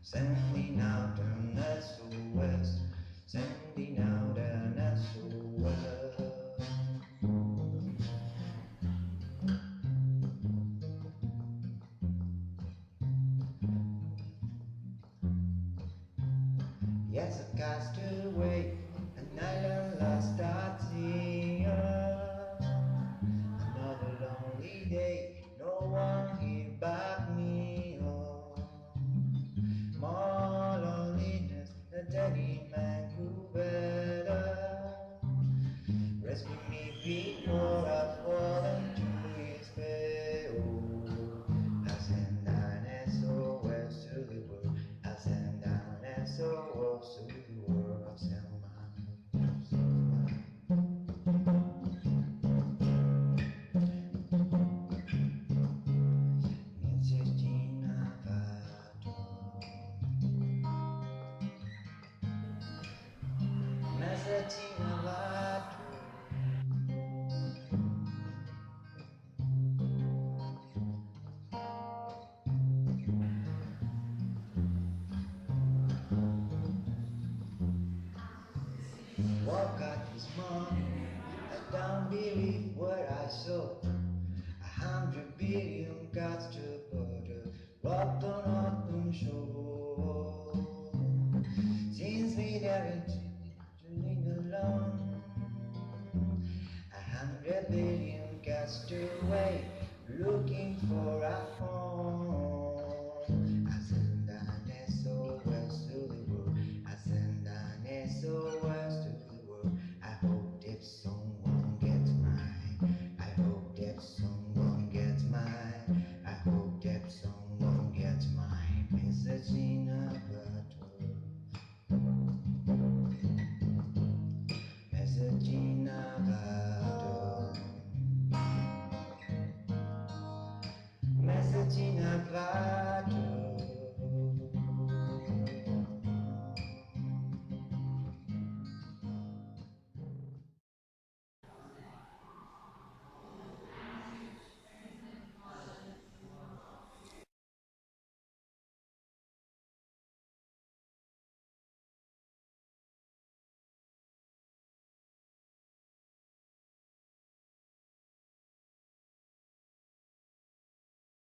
Sending out an SOS, sending out an SOS. Yes, I cast away another last year. Another lonely day, no one here back me up. More loneliness than any man could better. Rescue me before I fall into his spell. I send an SOS to the world. I send an SOS to the world. I send my Message inavato. Message inavato. Woke up this morning, I don't believe what I saw. 100 billion cats to border, rocked on open shore.